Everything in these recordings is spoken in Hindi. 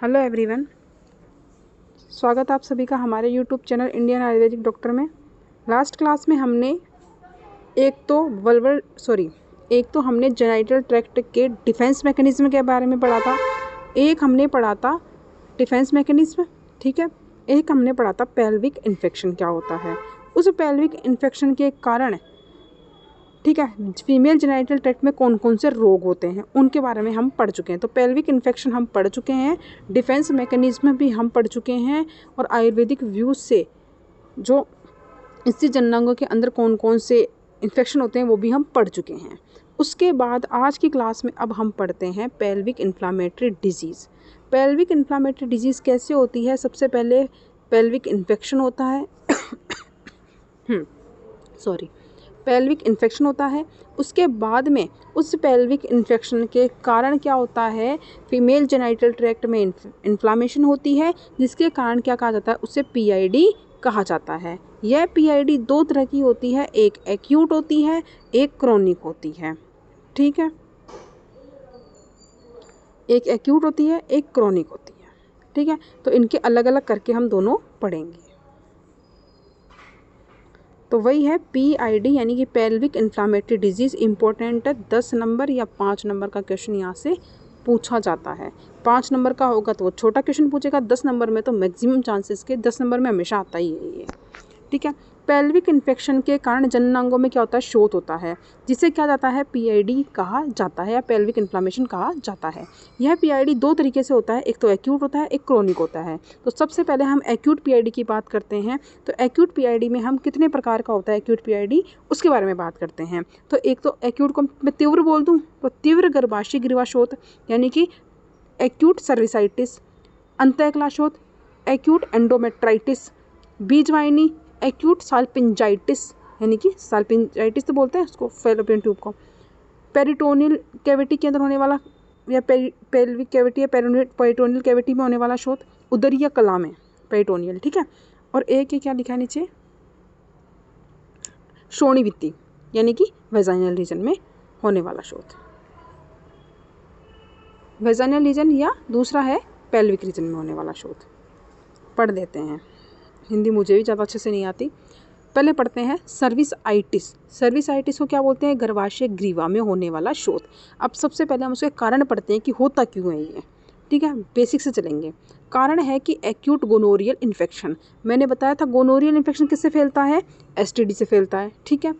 हेलो एवरीवन, स्वागत आप सभी का हमारे YouTube channel Indian Ayurvedic doctor में। लास्ट क्लास में हमने एक तो हमने जेनिटल ट्रैक्ट के डिफेंस मैकेनिज्म के बारे में पढ़ा था, एक हमने पढ़ा था डिफेंस मैकेनिज्म, ठीक है। एक हमने पढ़ा था पेल्विक इन्फेक्शन क्या होता है, उस पेल्विक इन्फेक्शन के कारण, ठीक है, फीमेल जेनिटल ट्रैक्ट में कौन कौन से रोग होते हैं उनके बारे में हम पढ़ चुके हैं। तो पेल्विक इन्फेक्शन हम पढ़ चुके हैं, डिफेंस मैकेनिज्म भी हम पढ़ चुके हैं, और आयुर्वेदिक व्यूज से जो इससे जननांगों के अंदर कौन कौन से इन्फेक्शन होते हैं वो भी हम पढ़ चुके हैं। उसके बाद आज की क्लास में अब हम पढ़ते हैं pelvic inflammatory disease. Pelvic inflammatory disease कैसे होती है? सबसे पहले पेल्विक इन्फेक्शन होता है पेल्विक इन्फेक्शन होता है। उसके बाद में उस पेल्विक इन्फेक्शन के कारण क्या होता है, फीमेल जेनिटल ट्रैक्ट में इन्फ्लामेशन होती है, जिसके कारण क्या कहा जाता है, उसे पीआईडी कहा जाता है। यह पीआईडी दो तरह की होती है, एक एक्यूट होती है, एक क्रोनिक होती है, ठीक है। एक एक्यूट होती है, एक क्रोनिक होती है, ठीक है। तो इनके अलग अलग करके हम दोनों पढ़ेंगे। तो वही है पीआईडी यानी कि पेल्विक इन्फ्लामेटरी डिजीज़। इंपॉर्टेंट है, 10 नंबर या 5 नंबर का क्वेश्चन यहाँ से पूछा जाता है। 5 नंबर का होगा तो वो छोटा क्वेश्चन पूछेगा, 10 नंबर में तो मैक्सिमम चांसेस के 10 नंबर में हमेशा आता ही है ये, ठीक है। पेल्विक इन्फेक्शन के कारण जननांगों में क्या होता है, शोथ होता है, जिसे क्या जाता है, पीआईडी कहा जाता है या पेल्विक इन्फ्लामेशन कहा जाता है। यह पीआईडी दो तरीके से होता है, एक तो एक्यूट होता है, एक क्रोनिक होता है। तो सबसे पहले हम एक्यूट पीआईडी की बात करते हैं। तो एक्यूट पीआईडी में हम कितने प्रकार का होता है एक्यूट पीआईडी, उसके बारे में बात करते हैं। तो एक तो एक्यूट को मैं तीव्र बोल दूँ तो तीव्र गर्भाशय ग्रीवा शोथ यानी कि एक्यूट सर्विसाइटिस, अंतःकला शोथ, एक्यूट एंडोमेट्राइटिस, बीजवाहिनी, एक्यूट साल्पिंजाइटिस यानी कि साल्पिंजाइटिस तो बोलते हैं उसको, फैलोपियन ट्यूब को, पेरिटोनियल कैविटी के अंदर होने वाला या पेल्विक कैविटी या पेरिटोनियल कैविटी में होने वाला शोथ, उदरीय कला में पेरिटोनियल, ठीक है। और एक ही क्या लिखा है नीचे, श्रोणिवित्ती यानी कि वेजाइनल रीजन में होने वाला शोथ, वेजाइनल रीजन, या दूसरा है पेल्विक रीजन में होने वाला शोथ। पढ़ देते हैं, हिंदी मुझे भी ज़्यादा अच्छे से नहीं आती। पहले पढ़ते हैं सर्विसाइटिस। सर्विसाइटिस को क्या बोलते हैं, गर्भाशय ग्रीवा में होने वाला शोथ। अब सबसे पहले हम उसके कारण पढ़ते हैं कि होता क्यों है ये, ठीक है, बेसिक से चलेंगे। कारण है कि एक्यूट गोनोरियल इन्फेक्शन। मैंने बताया था गोनोरियल इन्फेक्शन किससे फैलता है, एसटीडी से फैलता है, ठीक है।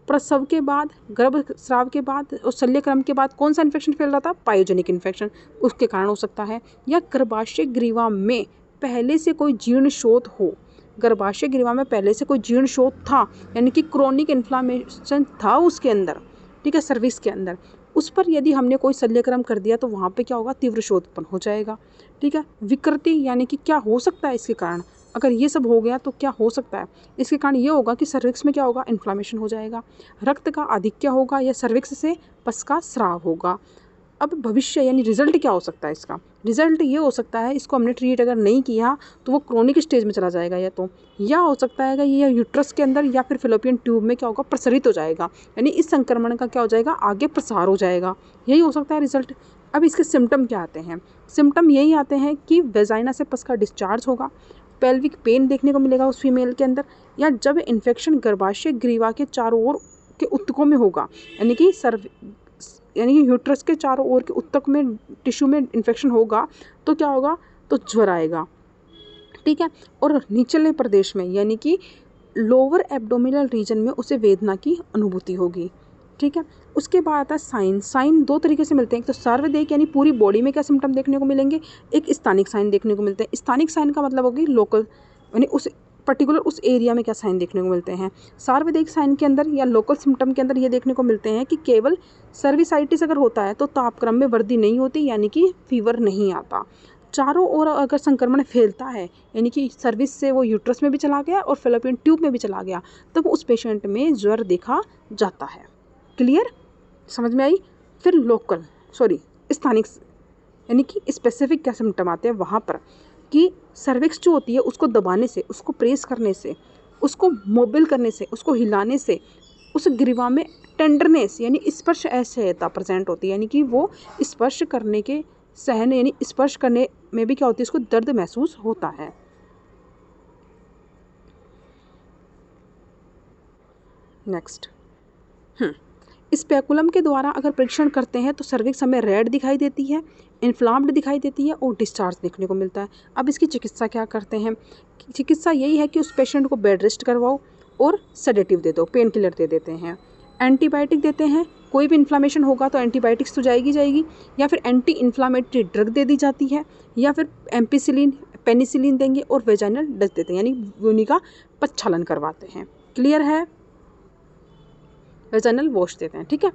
प्रसव के बाद, गर्भस्राव के बाद और शल्यक्रम के बाद कौन सा इन्फेक्शन फैल रहा था, पायोजेनिक इन्फेक्शन, उसके कारण हो सकता है। या गर्भाशय ग्रीवा में पहले से कोई जीर्ण शोथ हो, गर्भाशय ग्रीवा में पहले से कोई जीर्ण शोथ था यानी कि क्रोनिक इन्फ्लामेशन था उसके अंदर, ठीक है, सर्विक्स के अंदर, उस पर यदि हमने कोई शल्यक्रम कर दिया तो वहाँ पे क्या होगा, तीव्र शोथ उत्पन्न हो जाएगा, ठीक है। विकृति यानी कि क्या हो सकता है इसके कारण, अगर ये सब हो गया तो क्या हो सकता है, इसके कारण ये होगा कि सर्विक्स में क्या होगा, इन्फ्लामेशन हो जाएगा, रक्त का आधिक्य होगा या सर्विक्स से पस का स्राव होगा। अब भविष्य यानी रिजल्ट क्या हो सकता है इसका, रिजल्ट ये हो सकता है, इसको हमने ट्रीट अगर नहीं किया तो वो क्रोनिक स्टेज में चला जाएगा, या हो सकता है कि ये यूट्रस के अंदर या फिर फिलोपियन ट्यूब में क्या होगा, प्रसारित हो जाएगा, यानी इस संक्रमण का क्या हो जाएगा, आगे प्रसार हो जाएगा, यही हो सकता है रिजल्ट। अब इसके सिम्टम क्या आते हैं, सिम्टम यही आते हैं कि वेजाइना से पस का डिस्चार्ज होगा, पेल्विक पेन देखने को मिलेगा उस फीमेल के अंदर, या जब इन्फेक्शन गर्भाशय ग्रीवा के चारों ओर के उत्तकों में होगा, यानी कि यूट्रस के चारों ओर के उत्तक में टिश्यू में इन्फेक्शन होगा तो क्या होगा, तो ज्वर आएगा, ठीक है। और निचले प्रदेश में यानी कि लोअर एब्डोमिनल रीजन में उसे वेदना की अनुभूति होगी, ठीक है। उसके बाद आता है साइन। साइन दो तरीके से मिलते हैं, एक तो सार्वदेहिक यानी पूरी बॉडी में क्या सिम्टम देखने को मिलेंगे, एक स्थानिक साइन देखने को मिलते हैं। स्थानिक साइन का मतलब होगी लोकल, यानी उस पर्टिकुलर उस एरिया में क्या साइन देखने को मिलते हैं। सार्वदेहिक साइन के अंदर या लोकल सिम्टम के अंदर ये देखने को मिलते हैं कि केवल सर्विसाइटिस अगर होता है तो तापक्रम में वृद्धि नहीं होती, यानी कि फीवर नहीं आता। चारों ओर अगर संक्रमण फैलता है यानी कि सर्विस से वो यूट्रस में भी चला गया और फेलोपियन ट्यूब में भी चला गया, तब उस पेशेंट में ज्वर देखा जाता है। क्लियर, समझ में आई। फिर स्थानिक यानी कि स्पेसिफिक क्या सिम्टम आते हैं वहाँ पर, कि सर्विक्स जो होती है उसको दबाने से, उसको प्रेस करने से, उसको मोबिल करने से, उसको हिलाने से उस ग्रीवा में टेंडरनेस यानी स्पर्श असह्यता प्रेजेंट होती है, यानी कि वो स्पर्श करने के सहने यानी स्पर्श करने में भी क्या होती है, इसको दर्द महसूस होता है। नेक्स्ट, स्पेकुलम के द्वारा अगर परीक्षण करते हैं तो सर्विक्स हमें रेड दिखाई देती है, इन्फ्लाम्ड दिखाई देती है और डिस्चार्ज देखने को मिलता है। अब इसकी चिकित्सा क्या करते हैं? चिकित्सा यही है कि उस पेशेंट को बेड रेस्ट करवाओ और सेडेटिव दे दो, पेन किलर दे देते हैं, एंटीबायोटिक देते हैं। कोई भी इन्फ्लामेशन होगा तो एंटीबायोटिक्स तो जाएगी, या फिर एंटी इन्फ्लामेटरी ड्रग दे दी जाती है, या फिर एम्पिसिलिन पेनिसिलिन देंगे और वेजाइनल डस्ट देते हैं, यानी योनि का प्रक्षालन करवाते हैं। क्लियर है? वेजाइनल वॉश देते हैं, ठीक है।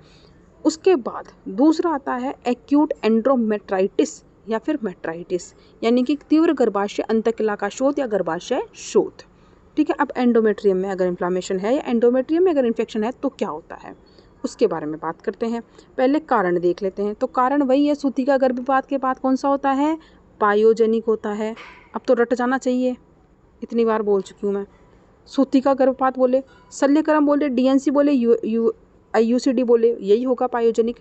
उसके बाद दूसरा आता है एक्यूट एंड्रोमेट्राइटिस या फिर मेट्राइटिस, यानी कि तीव्र गर्भाशय अंतकला का शोथ या गर्भाशय शोथ, ठीक है। अब एंडोमेट्रियम में अगर इन्फ्लामेशन है या एंडोमेट्रियम में अगर इन्फेक्शन है तो क्या होता है, उसके बारे में बात करते हैं। पहले कारण देख लेते हैं। तो कारण वही है, सूतिका गर्भपात के बाद कौन सा होता है? पायोजेनिक होता है। अब तो रट जाना चाहिए, इतनी बार बोल चुकी हूँ मैं। सूतिका गर्भपात बोले, शल्यक्रम बोले, डीएनसी बोले, IUCD बोले, यही होगा पायोजेनिक।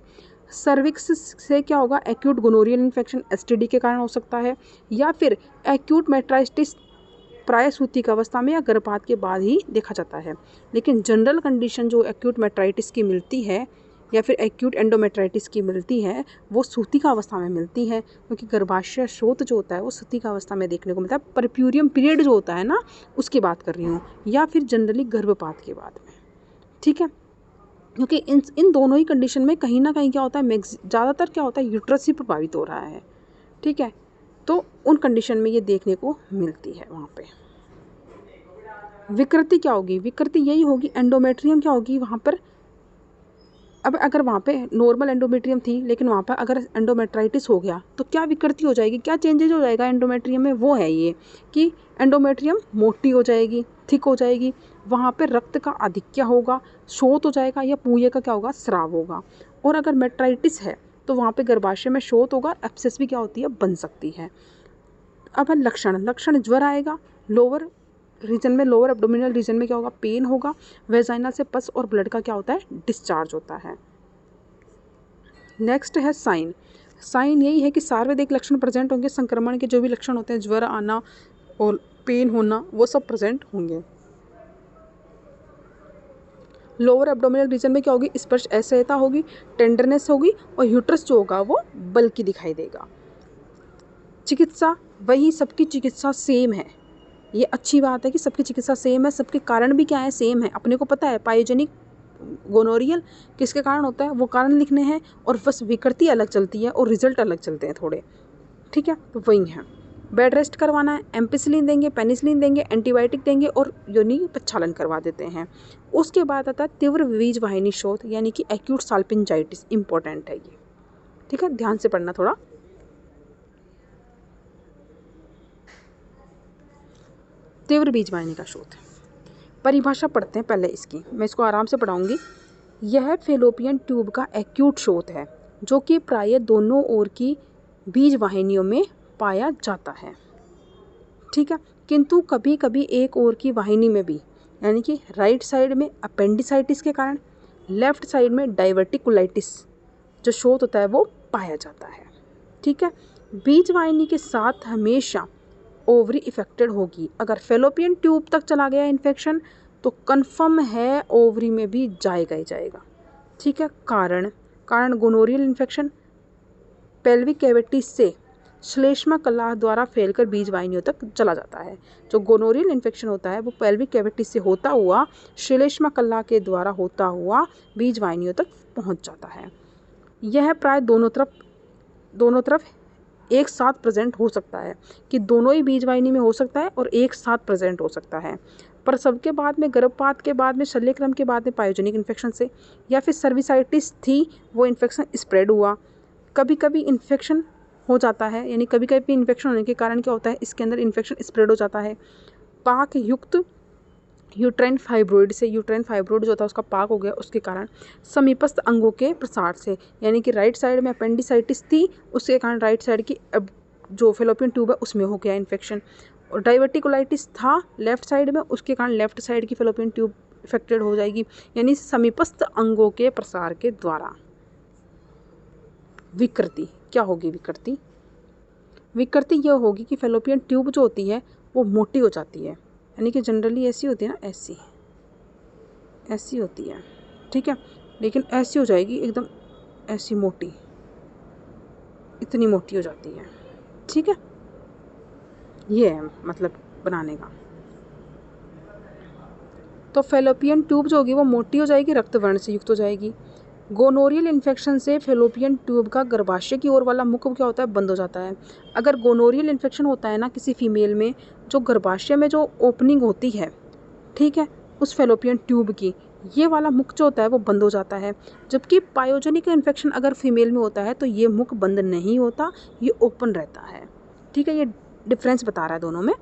सर्विक्स से क्या होगा? एक्यूट गोनोरियल इन्फेक्शन STD के कारण हो सकता है, या फिर एक्यूट मेट्राइटिस प्राय सूतिका अवस्था में या गर्भपात के बाद ही देखा जाता है। लेकिन जनरल कंडीशन जो एक्यूट मेट्राइटिस की मिलती है या फिर एक्यूट एंडोमेट्राइटिस की मिलती है वो सूतिका अवस्था में मिलती है, क्योंकि गर्भाशय शोथ जो होता है वो सूतिका अवस्था में देखने को मिलता है। परप्यूरियम पीरियड जो होता है ना, उसकी बात कर रही हूँ, या फिर जनरली गर्भपात के बाद में, ठीक है। क्योंकि इन दोनों ही कंडीशन में कहीं ना कहीं क्या होता है, ज़्यादातर क्या होता है, यूट्रस ही प्रभावित हो रहा है, ठीक है। तो उन कंडीशन में ये देखने को मिलती है वहाँ पे। विकृति क्या होगी? विकृति यही होगी, एंडोमेट्रियम क्या होगी वहाँ पर। अब अगर वहाँ पे नॉर्मल एंडोमेट्रियम थी लेकिन वहाँ पर अगर एंडोमेट्राइटिस हो गया तो क्या विकृति हो जाएगी, क्या चेंजेज हो जाएगा एंडोमेट्रियम में? वो है ये कि एंडोमेट्रियम मोटी हो जाएगी, थिक हो जाएगी, वहाँ पे रक्त का आधिक्य होगा, शोथ हो जाएगा, या पूये का क्या होगा? स्राव होगा। और अगर मेट्राइटिस है तो वहाँ पे गर्भाशय में शोथ होगा, एब्सेस भी क्या होती है? बन सकती है। अब लक्षण ज्वर आएगा, लोअर रीजन में, लोअर एब्डोमिनल रीजन में क्या होगा? पेन होगा, वेजाइना से पस और ब्लड का क्या होता है? डिस्चार्ज होता है। नेक्स्ट है साइन। साइन यही है कि सार्वजनिक लक्षण प्रेजेंट होंगे, संक्रमण के जो भी लक्षण होते हैं, ज्वर आना और पेन होना, वो सब प्रेजेंट होंगे। लोअर एब्डोमिनल रीजन में क्या होगी? स्पर्श असहजता होगी, टेंडरनेस होगी और यूट्रस जो होगा वो बल्कि दिखाई देगा। चिकित्सा वही, सबकी चिकित्सा सेम है, ये अच्छी बात है कि सबकी चिकित्सा सेम है, सबके कारण भी क्या है? सेम है। अपने को पता है पायोजेनिक गोनोरियल किसके कारण होता है, वो कारण लिखने हैं, और बस विकृति अलग चलती है और रिजल्ट अलग चलते हैं थोड़े, ठीक है। तो वही है, बेड रेस्ट करवाना है, एम्पिसिलिन देंगे, पेनिसिलिन देंगे, एंटीबायोटिक देंगे और योनि प्रक्षालन करवा देते हैं। उसके बाद आता है तीव्र बीज वाहिनी शोथ, यानी कि एक्यूट साल्पिंजाइटिस, इंपॉर्टेंट है ये, ठीक है, ध्यान से पढ़ना थोड़ा। तीव्र बीजवाहिनी का शोथ, परिभाषा पढ़ते हैं पहले इसकी, मैं इसको आराम से पढ़ाऊंगी। यह फेलोपियन ट्यूब का एक्यूट शोथ है जो कि प्रायः दोनों ओर की बीजवाहिनियों में पाया जाता है, ठीक है। किंतु कभी कभी एक ओर की वाहिनी में भी, यानी कि राइट साइड में अपेंडिसाइटिस के कारण, लेफ्ट साइड में डाइवर्टिकुलाइटिस जो शोथ होता है वो पाया जाता है, ठीक है। बीजवाहिनी के साथ हमेशा ओवरी इफेक्टेड होगी। अगर फेलोपियन ट्यूब तक चला गया इन्फेक्शन तो कंफर्म है ओवरी में भी जाएगा ही जाएगा, ठीक है। कारण गोनोरियल इन्फेक्शन पेल्विक कैविटी से श्लेष्मा कला द्वारा फैलकर बीजवाहिनियों तक चला जाता है। जो गोनोरियल इन्फेक्शन होता है वो पेल्विक कैविटी से होता हुआ श्लेष्मा कला के द्वारा होता हुआ बीजवाहिनियों तक पहुंच जाता है। यह प्राय दोनों तरफ एक साथ प्रेजेंट हो सकता है, कि दोनों ही बीजवाहिनी में हो सकता है और एक साथ प्रेजेंट हो सकता है। पर सबके बाद में, गर्भपात के बाद में, शल्यक्रम के बाद में पायोजेनिक इन्फेक्शन से, या फिर सर्विसाइटिस थी वो इन्फेक्शन स्प्रेड हुआ, कभी कभी इन्फेक्शन हो जाता है, यानी कभी कभी इन्फेक्शन होने के कारण क्या होता है, इसके अंदर इन्फेक्शन स्प्रेड हो जाता है। पाक युक्त यूट्राइन फाइब्रोइड से, यूट्राइन फाइब्रोइड जो होता है उसका पाक हो गया उसके कारण, समीपस्थ अंगों के प्रसार से, यानी कि राइट साइड में अपेंडिसाइटिस थी उसके कारण राइट साइड की जो फेलोपियन ट्यूब है उसमें हो गया इन्फेक्शन, और डाइवर्टिकुलाइटिस था लेफ्ट साइड में, उसके कारण लेफ्ट साइड की फेलोपियन ट्यूब इफेक्टेड हो जाएगी, यानी समीपस्थ अंगों के प्रसार के द्वारा। विकृति क्या होगी विकृति? विकृति यह होगी कि फैलोपियन ट्यूब जो होती है वो मोटी हो जाती है, यानी कि जनरली ऐसी होती है ना, ऐसी होती है, ठीक है, लेकिन ऐसी हो जाएगी एकदम ऐसी मोटी, इतनी मोटी हो जाती है, ठीक है। ये है मतलब बनाने का। तो फैलोपियन ट्यूब जो होगी वो मोटी हो जाएगी, रक्तवर्ण से युक्त हो जाएगी। गोनोरियल इन्फेक्शन से फैलोपियन ट्यूब का गर्भाशय की ओर वाला मुख क्या होता है, बंद हो जाता है। अगर गोनोरियल इन्फेक्शन होता है ना किसी फीमेल में, जो गर्भाशय में जो ओपनिंग होती है, ठीक है, उस फैलोपियन ट्यूब की, ये वाला मुख जो होता है वो बंद हो जाता है। जबकि पायोजेनिक इन्फेक्शन अगर फीमेल में होता है तो ये मुख बंद नहीं होता, ये ओपन रहता है, ठीक है। ये डिफरेंस बता रहा है दोनों में।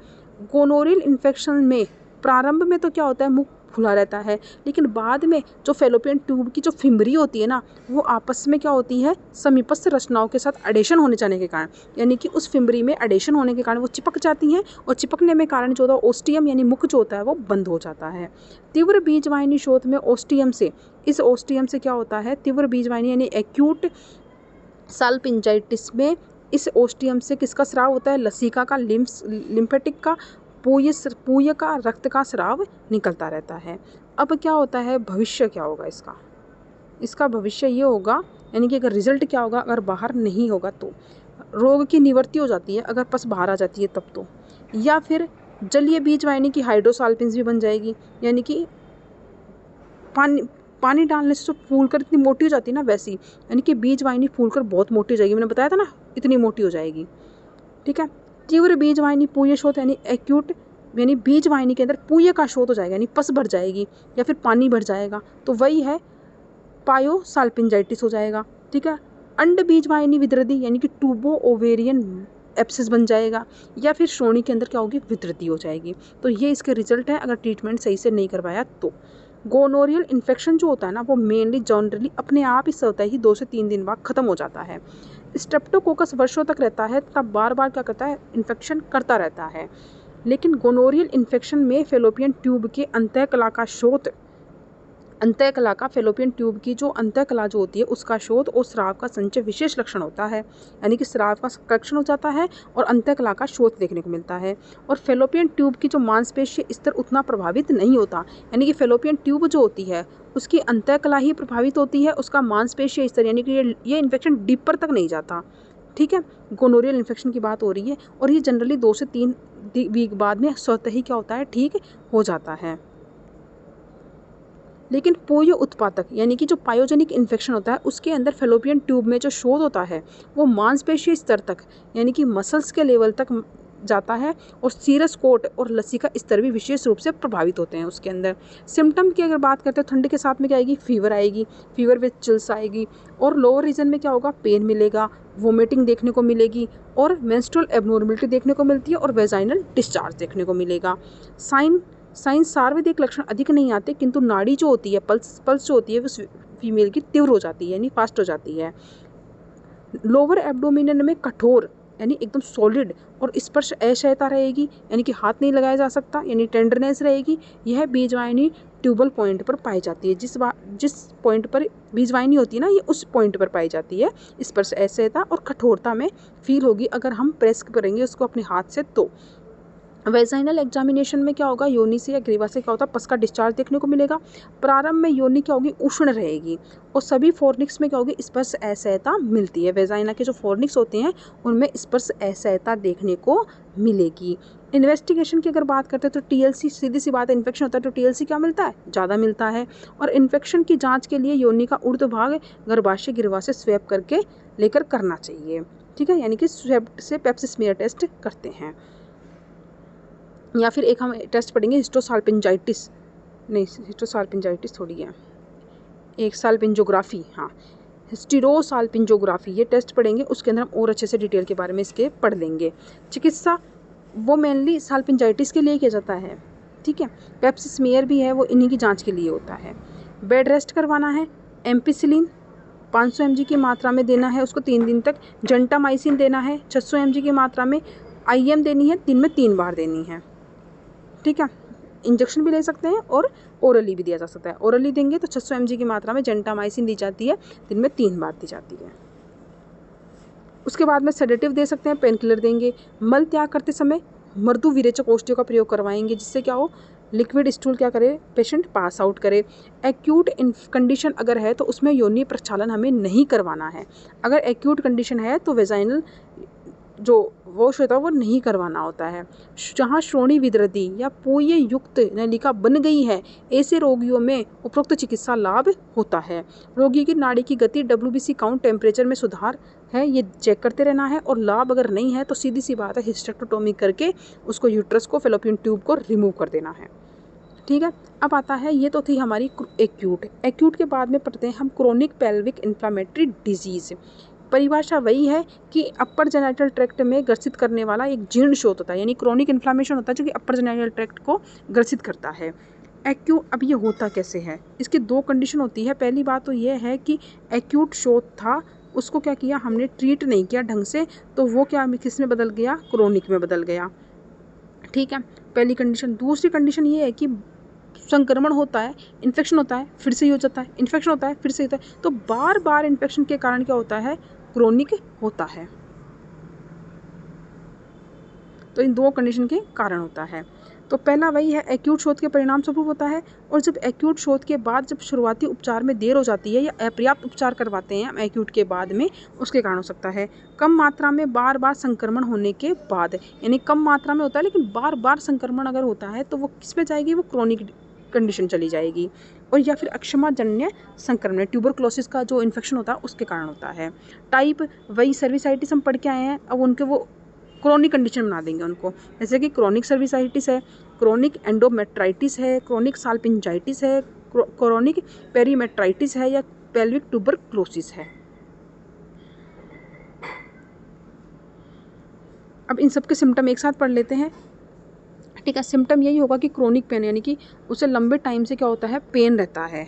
गोनोरियल इन्फेक्शन में प्रारंभ में तो क्या होता है, मुख खुला रहता है, लेकिन बाद में जो फैलोपियन ट्यूब की जो फिमरी होती है ना, वो आपस में क्या होती है, समीपस्थ रचनाओं के साथ एडेशन होने जाने के कारण, यानी कि उस फिमरी में एडेशन होने के कारण वो चिपक जाती हैं, और चिपकने में कारण जो होता है ओस्टियम यानी मुख जो होता है वो बंद हो जाता है। तीव्र बीजवाहिनी शोथ में ओस्टियम से, इस ओस्टियम से क्या होता है, तीव्र बीजवाहिनी यानी एक्यूट साल्पिंजाइटिस में इस ओस्टियम से किसका स्राव होता है, लसिका का, लिम्फेटिक का, पूय का, रक्त का स्राव निकलता रहता है। अब क्या होता है, भविष्य क्या होगा इसका भविष्य ये होगा, यानी कि अगर रिजल्ट क्या होगा, अगर बाहर नहीं होगा तो रोग की निवृत्ति हो जाती है, अगर पस बाहर आ जाती है तब तो, या फिर जलीय बीजवाहिनी की हाइड्रोसाल्पिन्स भी बन जाएगी, यानी कि पानी डालने से जो फूलकर इतनी मोटी हो जाती है ना वैसी, यानी कि बीजवाहिनी फूलकर बहुत मोटी हो जाएगी, मैंने बताया था ना इतनी मोटी हो जाएगी, ठीक है। तीव्र बीजवाहिनी पूय शोथ यानी एक्यूट, यानी बीजवाहिनी के अंदर पूय का शोथ हो जाएगा, यानी पस भर जाएगी या फिर पानी भर जाएगा, तो वही है पायोसाल्पिंजाइटिस हो जाएगा, ठीक है। अंड बीजवाहिनी विद्रदी यानी कि ट्यूबो ओवेरियन एप्सिस बन जाएगा, या फिर श्रोणी के अंदर क्या होगी, विद्रदी हो जाएगी। तो ये इसके रिजल्ट है अगर ट्रीटमेंट सही से नहीं करवाया तो। गोनोरियल इन्फेक्शन जो होता है ना वो मेनली जनरली अपने आप ही होता है 2 से 3 दिन बाद खत्म हो जाता है। स्ट्रेप्टोकोकस वर्षों तक रहता है, तब बार बार क्या करता है, इन्फेक्शन करता रहता है। लेकिन गोनोरियल इन्फेक्शन में फैलोपियन ट्यूब के अंतःकला का शोथ, अंतःकला का, फैलोपियन ट्यूब की जो अंतःकला जो होती है उसका शोथ और स्राव का संचय विशेष लक्षण होता है, यानी कि स्राव का करेक्शन हो जाता है और अंतःकला का शोथ देखने को मिलता है। और फैलोपियन ट्यूब की जो मांसपेशीय स्तर उतना प्रभावित नहीं होता, यानी कि फैलोपियन ट्यूब जो होती है उसकी अंतःकला ही प्रभावित होती है, उसका मांसपेशीय स्तर, यानी कि ये इन्फेक्शन डीपर तक नहीं जाता, ठीक है। गोनोरियल इन्फेक्शन की बात हो रही है, और ये जनरली 2 से 3 वीक बाद में स्वतः ही क्या होता है, ठीक हो जाता है। लेकिन पोयो उत्पादक यानी कि जो पायोजेनिक इन्फेक्शन होता है उसके अंदर फैलोपियन ट्यूब में जो शोथ होता है वो मांसपेशीय स्तर तक, यानी कि मसल्स के लेवल तक जाता है, और सीरस कोट और लसिका स्तर भी विशेष रूप से प्रभावित होते हैं उसके अंदर। सिम्टम की अगर बात करते हैं, ठंड के साथ में क्या आएगी, फीवर आएगी, फीवर विद चिल्स आएगी, और लोअर रीजन में क्या होगा, पेन मिलेगा, वोमिटिंग देखने को मिलेगी, और मेंस्ट्रुअल एब्नॉर्मलिटी देखने को मिलती है, और वेजाइनल डिस्चार्ज देखने को मिलेगा। साइन सार्वधिक लक्षण अधिक नहीं आते, किंतु नाड़ी जो होती है, पल्स जो होती है वो फीमेल की तीव्र हो जाती है, यानी फास्ट हो जाती है। लोअर एब्डोमिनल में कठोर यानी एकदम सॉलिड और स्पर्श असहजता रहेगी, यानी कि हाथ नहीं लगाया जा सकता, यानी टेंडरनेस रहेगी। यह बीजवाहिनी ट्यूबल पॉइंट पर पाई जाती है, जिस पॉइंट पर बीजवाहिनी होती है ना, ये उस पॉइंट पर पाई जाती है। स्पर्श असहजता और कठोरता में फील होगी अगर हम प्रेस करेंगे उसको अपने हाथ से तो। वेजाइनल एग्जामिनेशन में क्या होगा, योनि से या ग्रीवा से क्या होता है, पस का डिस्चार्ज देखने को मिलेगा। प्रारंभ में योनि क्या होगी, उष्ण रहेगी, और सभी फोर्निक्स में क्या होगी, स्पर्श असहजता मिलती है। वेजाइना के जो फोर्निक्स होते हैं उनमें स्पर्श असहजता देखने को मिलेगी। इन्वेस्टिगेशन की अगर बात करते हैं तो टीएलसी, सीधी सी बात है, इन्फेक्शन होता है तो टीएलसी क्या मिलता है, ज़्यादा मिलता है। और इन्फेक्शन की जाँच के लिए योनि का ऊर्ध्व भाग गर्भाशय गिरवा से स्वैप करके लेकर करना चाहिए, ठीक है, यानी कि स्वैप से पेप्सी स्मीयर टेस्ट करते हैं। या फिर एक हम टेस्ट पढ़ेंगे हिस्टोसाल्पिंजाइटिस, नहीं हिस्टोसाल्पिंजाइटिस थोड़ी है, एक साल्पिंजोग्राफी, हाँ हिस्टीरोसाल्पिंजोग्राफी, ये टेस्ट पढ़ेंगे, उसके अंदर हम और अच्छे से डिटेल के बारे में इसके पढ़ लेंगे। चिकित्सा वो मेनली साल्पिंजाइटिस के लिए किया जाता है, ठीक है। पेप्सी स्मीयर भी है, वो इन्हीं की जांच के लिए होता है। बेड रेस्ट करवाना है, एम्पिसिलिन 500 mg की मात्रा में देना है उसको 3 दिन तक, जेंटामाइसिन देना है 600 mg की मात्रा में, IM देनी है, दिन में 3 बार देनी है, ठीक है। इंजेक्शन भी ले सकते हैं और ओरली भी दिया जा सकता है। ओरली देंगे तो 600 mg की मात्रा में जेंटामाइसिन दी जाती है, दिन में 3 बार दी जाती है। उसके बाद में सेडेटिव दे सकते हैं, पेन किलर देंगे। मल त्याग करते समय मृदु विरेचक औषधियों का प्रयोग करवाएंगे, जिससे क्या हो, लिक्विड स्टूल क्या करे, पेशेंट पास आउट करे। एक्यूट कंडीशन अगर है तो उसमें योनि प्रक्षालन हमें नहीं करवाना है। अगर एक्यूट कंडीशन है तो वेजाइनल जो वॉश होता है वो नहीं करवाना होता है। जहाँ श्रोणि विदृति या पोये युक्त नलिका बन गई है, ऐसे रोगियों में उपरोक्त चिकित्सा लाभ होता है। रोगी की नाड़ी की गति, WBC काउंट, टेम्परेचर में सुधार है, ये चेक करते रहना है। और लाभ अगर नहीं है तो सीधी सी बात है, हिस्टेक्टोटोमी करके उसको यूट्रस को, फेलोपियन ट्यूब को रिमूव कर देना है। ठीक है, अब आता है, ये तो थी हमारी एक्यूट। एक्यूट के बाद में पढ़ते हैं हम क्रोनिक पेल्विक इन्फ्लामेटरी डिजीज़। परिभाषा वही है कि अपर जेनिटल ट्रैक्ट में ग्रसित करने वाला एक जीर्ण शोथ होता है, यानी क्रोनिक इन्फ्लामेशन होता है जो कि अपर जेनिटल ट्रैक्ट को ग्रसित करता है। अब ये होता कैसे है, इसकी दो कंडीशन होती है। पहली बात तो ये है कि एक्यूट शोथ था, उसको क्या किया हमने, ट्रीट नहीं किया ढंग से, तो वो क्या किस में बदल गया, क्रोनिक में बदल गया। ठीक है, पहली कंडीशन। दूसरी कंडीशन ये है कि संक्रमण होता है, इन्फेक्शन होता है, फिर से ही हो जाता है, इन्फेक्शन होता है, फिर से होता है, तो बार बार इन्फेक्शन के कारण क्या होता है, क्रोनिक होता है। तो इन दो कंडीशन के कारण होता है। तो पहला वही है, एक्यूट शोथ के परिणाम स्वरूप होता है। और जब एक्यूट शोथ के बाद जब शुरुआती उपचार में देर हो जाती है या अपर्याप्त उपचार करवाते हैं हम एक्यूट के बाद में, उसके कारण हो सकता है। कम मात्रा में बार बार संक्रमण होने के बाद, यानी कम मात्रा में होता है लेकिन बार बार संक्रमण अगर होता है तो वो किस में जाएगी, वो क्रोनिक कंडीशन चली जाएगी। और या फिर अक्षमाजन्य संक्रमण, ट्यूबरक्लोसिस का जो इन्फेक्शन होता है उसके कारण होता है। टाइप वही सर्विसाइटिस हम पढ़ के आए हैं, अब उनके वो क्रोनिक कंडीशन बना देंगे उनको, जैसे कि क्रोनिक सर्विसाइटिस है, क्रोनिक एंडोमेट्राइटिस है, क्रोनिक साल्पिंजाइटिस है, क्रोनिक पेरीमेट्राइटिस है, या पेल्विक ट्यूबरक्लोसिस है। अब इन सब के सिम्टम एक साथ पढ़ लेते हैं। ठीक है, सिम्टम यही होगा कि क्रोनिक पेन, यानी कि उसे लंबे टाइम से क्या होता है, पेन रहता है,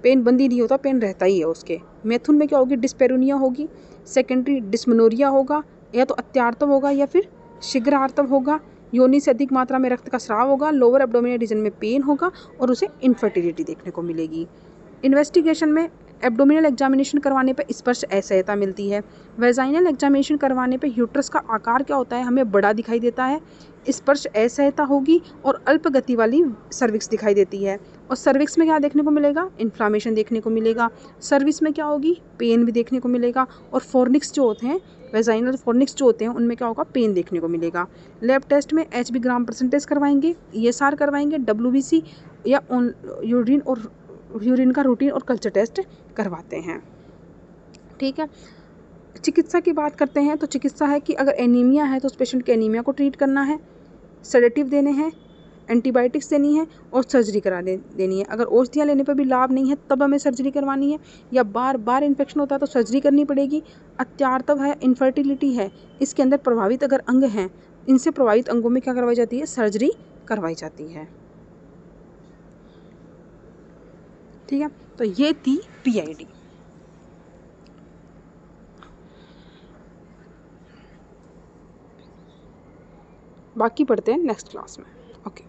पेन बंद ही नहीं होता, पेन रहता ही है उसके। मैथुन में क्या होगी, डिस्पेरोनिया होगी। सेकेंडरी डिस्मेनोरिया होगा, या तो अत्यार्तव होगा या फिर शीघ्रार्तव होगा। योनि से अधिक मात्रा में रक्त का स्राव होगा। लोअर एब्डोमिनल रीजन में पेन होगा और उसे इनफर्टिलिटी देखने को मिलेगी। इन्वेस्टिगेशन में एब्डोमिनल एग्जामिनेशन करवाने पर स्पर्श असहायता मिलती है। वेजाइनल एग्जामिनेशन करवाने पर यूट्रस का आकार क्या होता है, हमें बड़ा दिखाई देता है। स्पर्श असहायता होगी और अल्प गति वाली सर्विक्स दिखाई देती है। और सर्विक्स में क्या देखने को मिलेगा, इन्फ्लामेशन देखने को मिलेगा। सर्विक्स में क्या होगी, पेन भी देखने को मिलेगा। और फोर्निक्स जो होते हैं, वेजाइनल फोर्निक्स जो होते हैं, उनमें क्या होगा, पेन देखने को मिलेगा। लैब टेस्ट में HB ग्राम परसेंटेज करवाएंगे, ESR करवाएंगे, WBC या यूरिन का रूटीन और कल्चर टेस्ट करवाते हैं। ठीक है, चिकित्सा की बात करते हैं तो चिकित्सा है कि अगर एनीमिया है तो उस पेशेंट के एनीमिया को ट्रीट करना है, सेडेटिव देने हैं, एंटीबायोटिक्स देनी है और सर्जरी देनी है। अगर औषधियाँ लेने पर भी लाभ नहीं है तब हमें सर्जरी करवानी है, या बार बार इन्फेक्शन होता है तो सर्जरी करनी पड़ेगी। अत्यार्तव है, इनफर्टिलिटी है, इसके अंदर प्रभावित अगर अंग हैं, इनसे प्रभावित अंगों में क्या करवाई जाती है, सर्जरी करवाई जाती है। ठीक है, तो ये थी PID। बाकी पढ़ते हैं नेक्स्ट क्लास में। ओके।